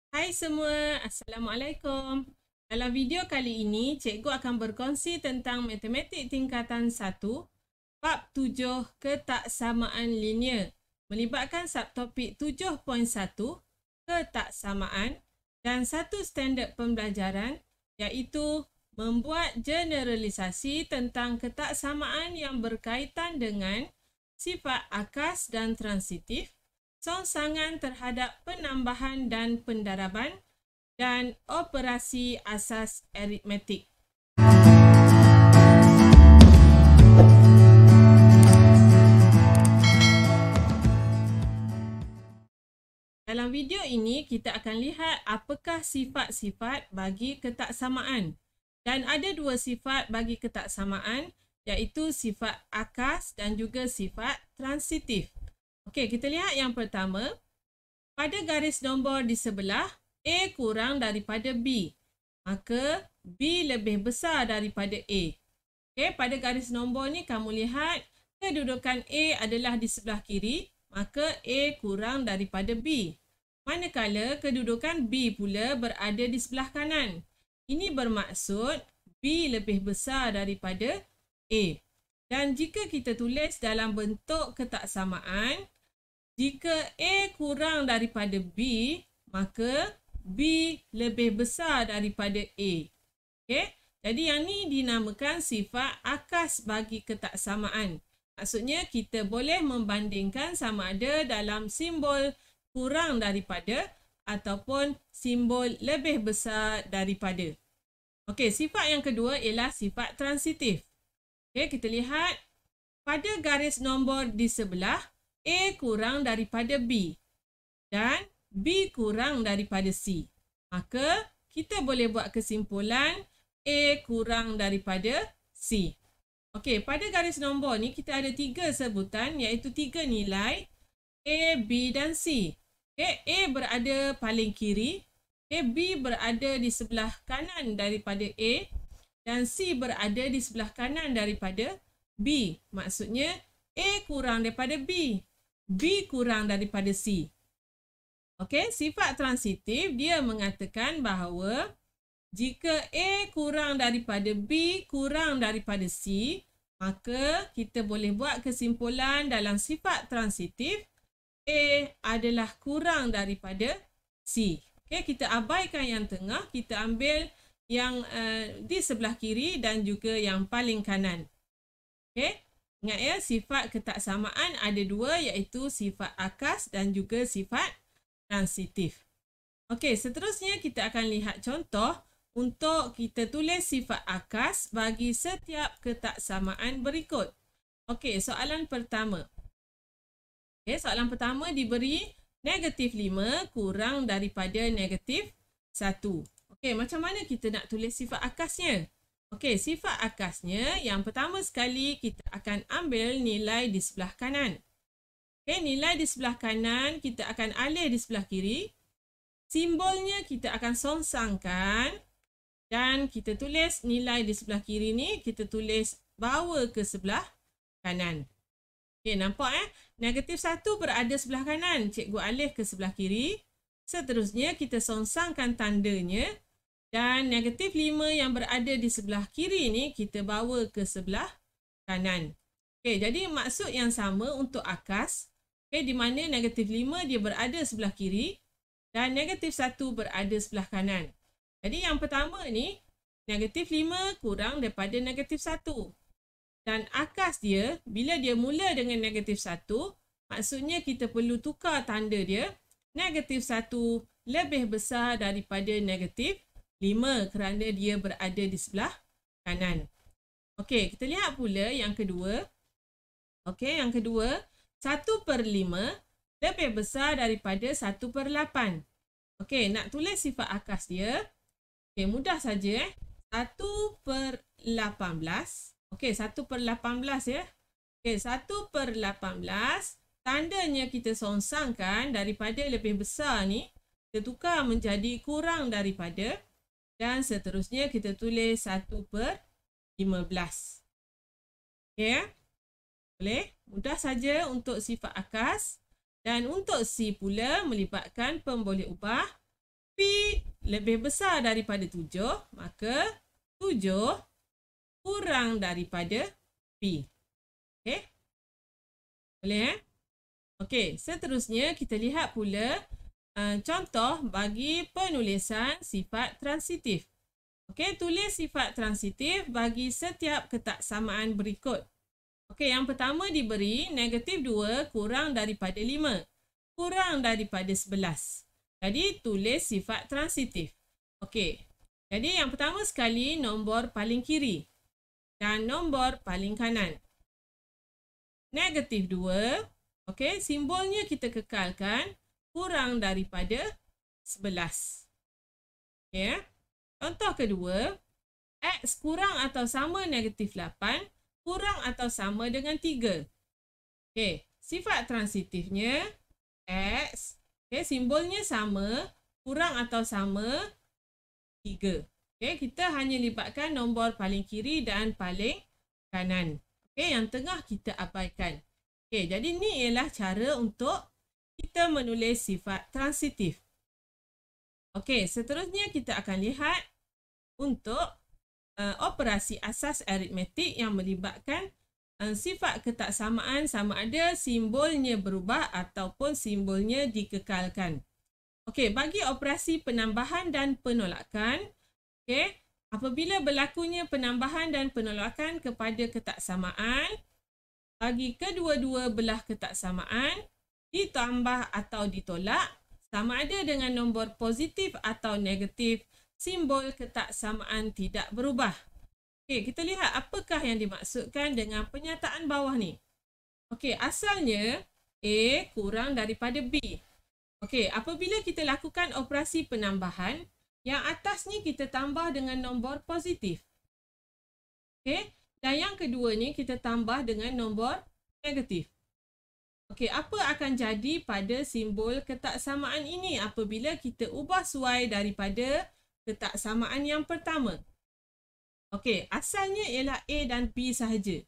Hai semua, Assalamualaikum. Dalam video kali ini, cikgu akan berkongsi tentang matematik tingkatan 1, bab 7 ketaksamaan linear, melibatkan subtopik 7.1 ketaksamaan dan satu standard pembelajaran iaitu membuat generalisasi tentang ketaksamaan yang berkaitan dengan sifat akas dan transitif, songsangan terhadap penambahan dan pendaraban, dan operasi asas aritmetik. Dalam video ini, kita akan lihat apakah sifat-sifat bagi ketaksamaan. Dan ada dua sifat bagi ketaksamaan, iaitu sifat akas dan juga sifat transitif. Okey, kita lihat yang pertama. Pada garis nombor di sebelah, A kurang daripada B. Maka, B lebih besar daripada A. Okey, pada garis nombor ni kamu lihat kedudukan A adalah di sebelah kiri, maka A kurang daripada B. Manakala kedudukan B pula berada di sebelah kanan. Ini bermaksud B lebih besar daripada A. Dan jika kita tulis dalam bentuk ketaksamaan, jika A kurang daripada B, maka B lebih besar daripada A. Okey? Jadi yang ni dinamakan sifat akas bagi ketaksamaan. Maksudnya kita boleh membandingkan sama ada dalam simbol kurang daripada ataupun simbol lebih besar daripada. Okey, sifat yang kedua ialah sifat transitif. Okey, kita lihat pada garis nombor di sebelah, A kurang daripada B dan B kurang daripada C. Maka kita boleh buat kesimpulan A kurang daripada C. Okey, pada garis nombor ni kita ada tiga sebutan iaitu tiga nilai A, B dan C. Okay, A berada paling kiri, okay, B berada di sebelah kanan daripada A dan C berada di sebelah kanan daripada B. Maksudnya A kurang daripada B, B kurang daripada C. Okey, sifat transitif dia mengatakan bahawa jika A kurang daripada B kurang daripada C, maka kita boleh buat kesimpulan dalam sifat transitif A adalah kurang daripada C. Okay, kita abaikan yang tengah, kita ambil yang di sebelah kiri dan juga yang paling kanan. Okay, ingat ya, sifat ketaksamaan ada dua iaitu sifat akas dan juga sifat transitif. Okay, seterusnya kita akan lihat contoh untuk kita tulis sifat akas bagi setiap ketaksamaan berikut. Okay, soalan pertama. Okay, soalan pertama diberi negatif 5 kurang daripada negatif 1. Okey, macam mana kita nak tulis sifat akasnya? Okey, sifat akasnya yang pertama sekali kita akan ambil nilai di sebelah kanan. Okey, nilai di sebelah kanan kita akan alih di sebelah kiri. Simbolnya kita akan songsangkan dan kita tulis nilai di sebelah kiri ni kita tulis bawa ke sebelah kanan. Okey, nampak Negatif 1 berada sebelah kanan, cikgu alih ke sebelah kiri. Seterusnya kita songsangkan tandanya dan negatif 5 yang berada di sebelah kiri ni kita bawa ke sebelah kanan. Okey, jadi maksud yang sama untuk akas. Okey, di mana negatif 5 dia berada sebelah kiri dan negatif 1 berada sebelah kanan. Jadi yang pertama ni negatif 5 kurang daripada negatif 1. Dan akas dia, bila dia mula dengan negatif 1, maksudnya kita perlu tukar tanda dia. Negatif 1 lebih besar daripada negatif 5 kerana dia berada di sebelah kanan. Okey, kita lihat pula yang kedua. Okey, yang kedua, 1/5 lebih besar daripada 1/8. Okey, nak tulis sifat akas dia. Okey, mudah saja 1/18. Okey, 1/18 ya. Okey, 1/18. Tandanya kita songsangkan daripada lebih besar ni. Kita tukar menjadi kurang daripada. Dan seterusnya kita tulis 1/15. Okey ya. Boleh? Mudah saja untuk sifat akas. Dan untuk C pula melibatkan pemboleh ubah. P lebih besar daripada 7, maka 7 kurang daripada P. Okey? Boleh Okey, seterusnya kita lihat pula contoh bagi penulisan sifat transitif. Okey, tulis sifat transitif bagi setiap ketaksamaan berikut. Okey, yang pertama diberi negatif 2 kurang daripada 5, kurang daripada 11. Jadi, tulis sifat transitif. Okey, jadi yang pertama sekali nombor paling kiri dan nombor paling kanan. Negatif 2, okey, simbolnya kita kekalkan kurang daripada 11. Okey, contoh kedua, X kurang atau sama negatif 8 kurang atau sama dengan 3. Okey, sifat transitifnya X, okey, simbolnya sama, kurang atau sama 3. Okey, kita hanya libatkan nombor paling kiri dan paling kanan. Okey, yang tengah kita abaikan. Okey, jadi ni ialah cara untuk kita menulis sifat transitif. Okey, seterusnya kita akan lihat untuk operasi asas aritmetik yang melibatkan sifat ketaksamaan sama ada simbolnya berubah ataupun simbolnya dikekalkan. Okey, bagi operasi penambahan dan penolakan, okey, apabila berlakunya penambahan dan penolakan kepada ketaksamaan, bagi kedua-dua belah ketaksamaan, ditambah atau ditolak, sama ada dengan nombor positif atau negatif, simbol ketaksamaan tidak berubah. Okey, kita lihat apakah yang dimaksudkan dengan penyataan bawah ni. Okey, asalnya A kurang daripada B. Okey, apabila kita lakukan operasi penambahan, yang atas ni kita tambah dengan nombor positif. Okey, dan yang kedua ni kita tambah dengan nombor negatif. Okey, apa akan jadi pada simbol ketaksamaan ini apabila kita ubah suai daripada ketaksamaan yang pertama? Okey, asalnya ialah A dan B sahaja.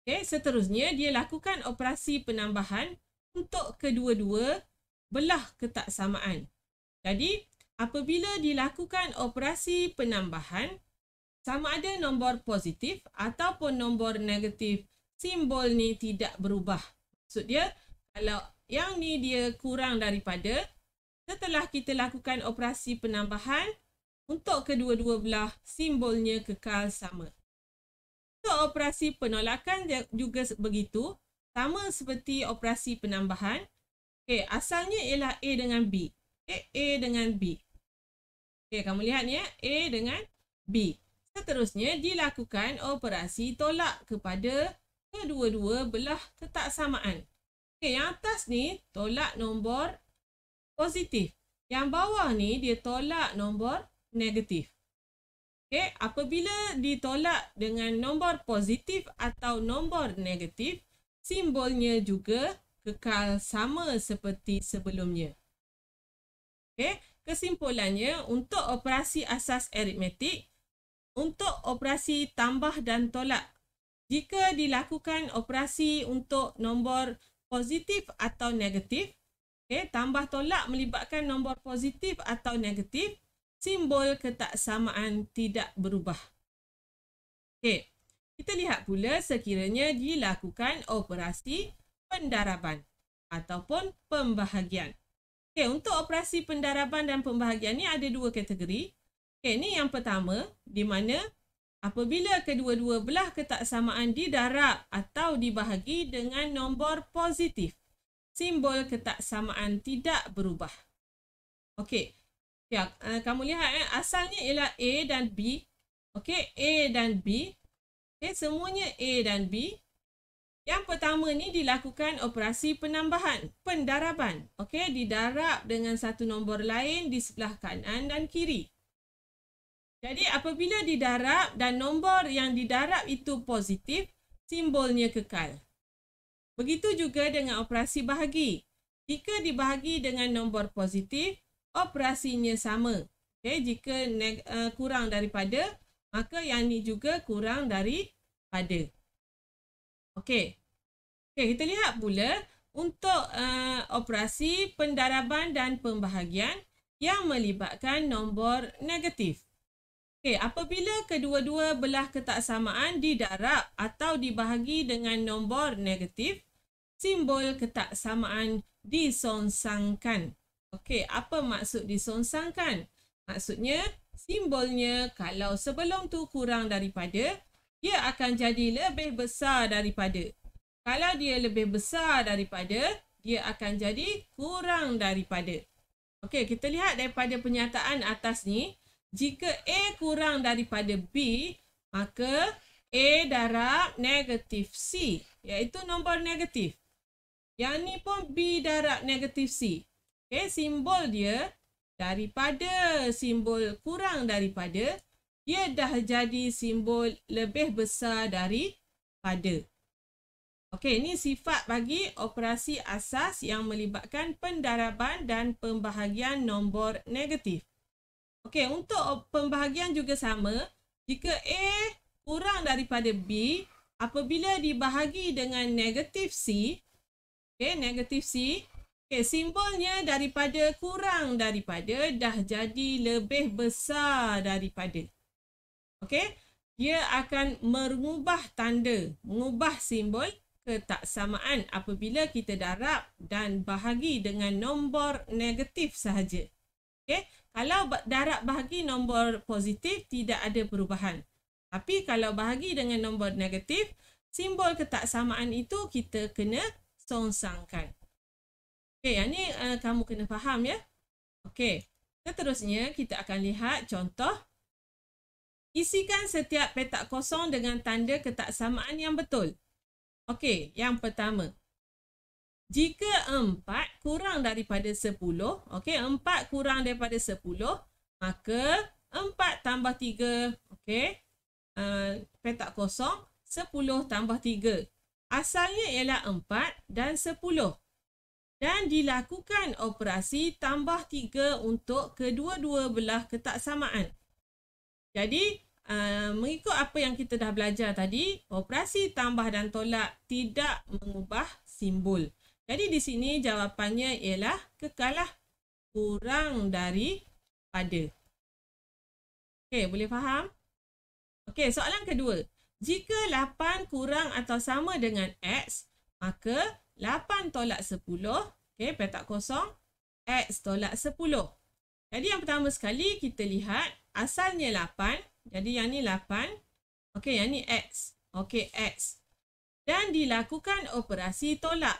Okey, seterusnya dia lakukan operasi penambahan untuk kedua-dua belah ketaksamaan. Jadi, apabila dilakukan operasi penambahan, sama ada nombor positif ataupun nombor negatif, simbol ni tidak berubah. Maksud dia, kalau yang ni dia kurang daripada, setelah kita lakukan operasi penambahan, untuk kedua-dua belah, simbolnya kekal sama. Untuk operasi penolakan juga begitu, sama seperti operasi penambahan. Okey, asalnya ialah A dengan B. A dengan B. Okey, kamu lihat ni A dengan B. Seterusnya dilakukan operasi tolak kepada kedua-dua belah ketaksamaan. Okey, yang atas ni tolak nombor positif. Yang bawah ni dia tolak nombor negatif. Okey, apabila ditolak dengan nombor positif atau nombor negatif, simbolnya juga kekal sama seperti sebelumnya. Okey, kesimpulannya untuk operasi asas aritmetik, untuk operasi tambah dan tolak, jika dilakukan operasi untuk nombor positif atau negatif, okey, tambah tolak melibatkan nombor positif atau negatif, simbol ketaksamaan tidak berubah. Okey, kita lihat pula sekiranya dilakukan operasi pendaraban ataupun pembahagian. Okey, untuk operasi pendaraban dan pembahagian ni ada dua kategori. Okey, ni yang pertama di mana apabila kedua-dua belah ketaksamaan didarab atau dibahagi dengan nombor positif, simbol ketaksamaan tidak berubah. Okey. Ya, kamu lihat asalnya ialah A dan B. Okey, A dan B. Okey, semuanya A dan B. Yang pertama ni dilakukan operasi penambahan, pendaraban. Okey, didarab dengan satu nombor lain di sebelah kanan dan kiri. Jadi apabila didarab dan nombor yang didarab itu positif, simbolnya kekal. Begitu juga dengan operasi bahagi. Jika dibahagi dengan nombor positif, operasinya sama. Okay, jika kurang daripada, maka yang ni juga kurang daripada. Okey. Okey, kita lihat pula untuk operasi pendaraban dan pembahagian. yang melibatkan nombor negatif. Okey, apabila kedua-dua belah ketaksamaan didarab atau dibahagi dengan nombor negatif, simbol ketaksamaan disongsangkan. Okey, apa maksud disongsangkan? Maksudnya, simbolnya kalau sebelum tu kurang daripada, dia akan jadi lebih besar daripada. Kalau dia lebih besar daripada, dia akan jadi kurang daripada. Okey, kita lihat daripada pernyataan atas ni, jika A kurang daripada B, maka A darab negatif C, iaitu nombor negatif. Yang ni pun B darab negatif C. Okey, simbol dia daripada simbol kurang daripada, dia dah jadi simbol lebih besar daripada. Okey, ini sifat bagi operasi asas yang melibatkan pendaraban dan pembahagian nombor negatif. Okey, untuk pembahagian juga sama. Jika A kurang daripada B, apabila dibahagi dengan negatif C, okey, negatif C, okey, simbolnya daripada kurang daripada dah jadi lebih besar daripada. Okey, dia akan mengubah tanda, mengubah simbol ketaksamaan apabila kita darab dan bahagi dengan nombor negatif sahaja. Okey, kalau darab bahagi nombor positif tidak ada perubahan. Tapi kalau bahagi dengan nombor negatif, simbol ketaksamaan itu kita kena songsangkan. Okey, yang ni kamu kena faham ya. Okey, seterusnya kita akan lihat contoh. Isikan setiap petak kosong dengan tanda ketaksamaan yang betul. Okey, yang pertama. Jika 4 kurang daripada 10, okey, 4 kurang daripada 10, maka 4 tambah 3, okey, petak kosong, 10 tambah 3. Asalnya ialah 4 dan 10. Dan dilakukan operasi tambah 3 untuk kedua-dua belah ketaksamaan. Jadi, mengikut apa yang kita dah belajar tadi, operasi tambah dan tolak tidak mengubah simbol. Jadi di sini jawapannya ialah kekalah kurang daripada. Okey, boleh faham? Okey, soalan kedua. Jika 8 kurang atau sama dengan X, maka 8 tolak 10, okey, petak kosong, X tolak 10. Jadi yang pertama sekali kita lihat asalnya 8. Jadi yang ni 8. Okey, yang ni X. Okey, X. Dan dilakukan operasi tolak.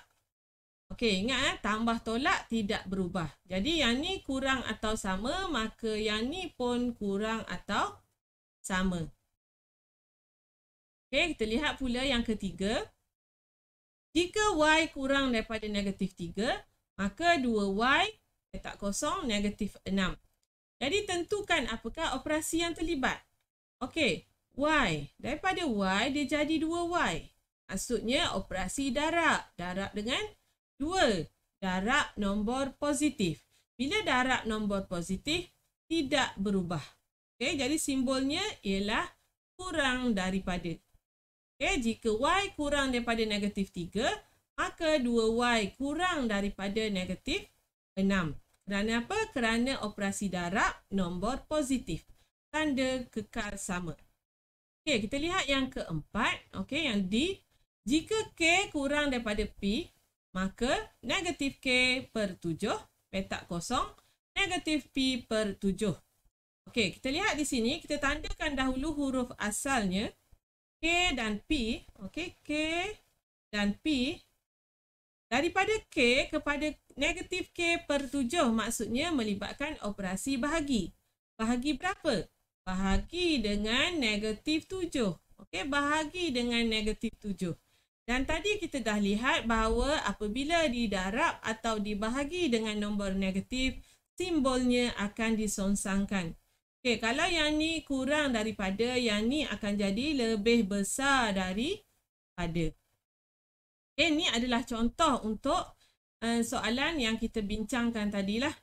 Okey, ingat tambah tolak tidak berubah. Jadi yang ni kurang atau sama, maka yang ni pun kurang atau sama. Okey, kita lihat pula yang ketiga. Jika Y kurang daripada negatif 3, maka 2Y petak kosong negatif 6. Jadi tentukan apakah operasi yang terlibat. Okey, Y. Daripada Y dia jadi 2Y. Maksudnya operasi darab. Darab dengan 2. Darab nombor positif. Bila darab nombor positif, tidak berubah. Okey, jadi simbolnya ialah kurang daripada. Okey, jika Y kurang daripada negatif 3, maka 2Y kurang daripada negatif 6. Kerana apa? Kerana operasi darab nombor positif. Tanda kekal sama. Okey, kita lihat yang keempat. Okey, yang D. Jika K kurang daripada P, maka negatif K per 7, petak kosong, negatif P per 7. Okey, kita lihat di sini, kita tandakan dahulu huruf asalnya, K dan P. Okey, K dan P. Daripada K kepada negatif K per 7, maksudnya melibatkan operasi bahagi. Bahagi berapa? Bahagi dengan negatif 7. Okey, bahagi dengan negatif 7. Dan tadi kita dah lihat bahawa apabila didarab atau dibahagi dengan nombor negatif, simbolnya akan disongsangkan. Okey, kalau yang ni kurang daripada, yang ni akan jadi lebih besar daripada. Okey, ni adalah contoh untuk soalan yang kita bincangkan tadilah.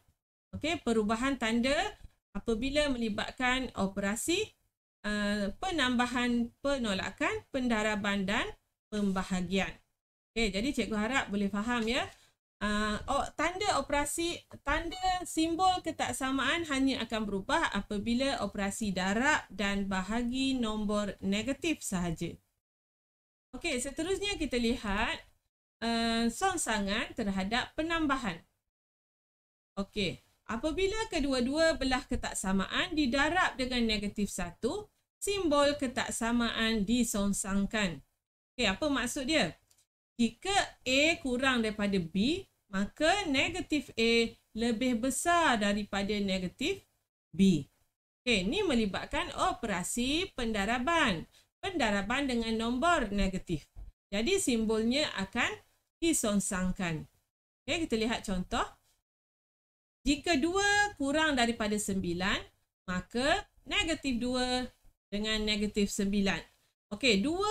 Okey, perubahan tanda apabila melibatkan operasi penambahan, penolakan, pendaraban dan pembahagian. Okey, jadi cikgu harap boleh faham ya. tanda simbol ketaksamaan hanya akan berubah apabila operasi darab dan bahagi nombor negatif sahaja. Okey, seterusnya kita lihat songsangan terhadap penambahan. Okey, apabila kedua-dua belah ketaksamaan didarab dengan negatif 1, simbol ketaksamaan disongsangkan. Okey, apa maksud dia? Jika A kurang daripada B, maka negatif A lebih besar daripada negatif B. Okey, ini melibatkan operasi pendaraban. Pendaraban dengan nombor negatif. Jadi simbolnya akan disongsangkan. Okey, kita lihat contoh. Jika 2 kurang daripada 9, maka negatif 2 dengan negatif 9. Okey, 2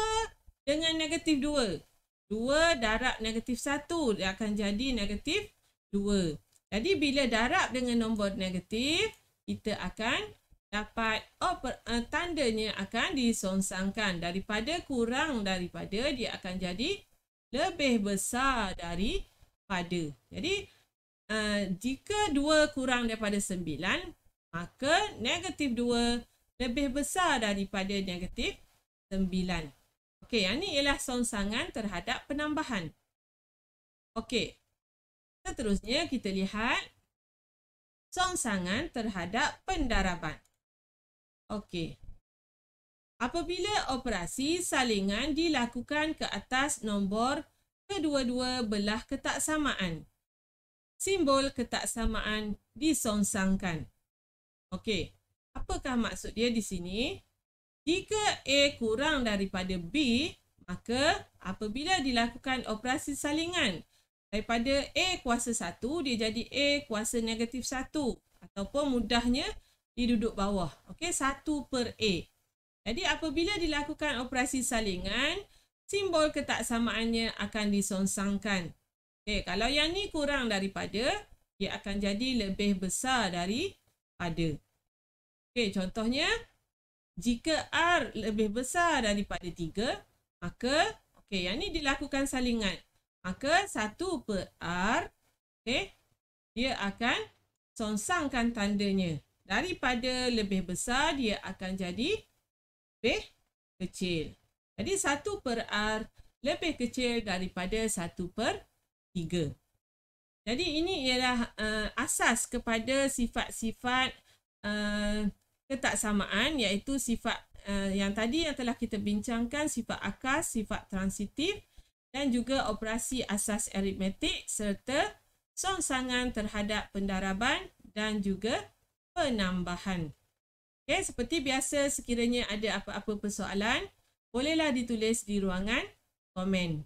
dengan negatif 2. 2 darab negatif 1, dia akan jadi negatif 2. Jadi bila darab dengan nombor negatif, kita akan dapat tandanya akan disongsangkan. Daripada kurang daripada, dia akan jadi lebih besar daripada. Jadi jika 2 kurang daripada 9, maka negatif 2 lebih besar daripada negatif 9. Okey, yang ini ialah songsangan terhadap penambahan. Okey, seterusnya kita lihat songsangan terhadap pendaraban. Okey, apabila operasi salingan dilakukan ke atas nombor kedua-dua belah ketaksamaan, simbol ketaksamaan disongsangkan. Okey, apakah maksud dia di sini? Jika A kurang daripada B, maka apabila dilakukan operasi salingan daripada A kuasa 1, dia jadi A kuasa negatif 1. Ataupun mudahnya diduduk bawah. Okey, 1 per A. Jadi apabila dilakukan operasi salingan, simbol ketaksamaannya akan disongsangkan. Okey, kalau yang ni kurang daripada, dia akan jadi lebih besar daripada. Okey, contohnya, jika R lebih besar daripada 3, maka, okey, yang ni dilakukan salingan. Maka 1 per R, okey, dia akan songsangkan tandanya. Daripada lebih besar, dia akan jadi lebih kecil. Jadi 1 per R lebih kecil daripada 1 per 3. Jadi ini ialah asas kepada sifat-sifat ketaksamaan, iaitu sifat yang tadi yang telah kita bincangkan, sifat akas, sifat transitif dan juga operasi asas aritmetik serta songsangan terhadap pendaraban dan juga penambahan. Okey, seperti biasa, sekiranya ada apa-apa persoalan, bolehlah ditulis di ruangan komen.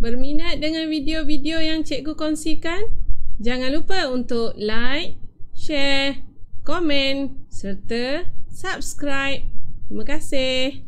Berminat dengan video-video yang cikgu kongsikan? Jangan lupa untuk like, share, komen serta subscribe. Terima kasih.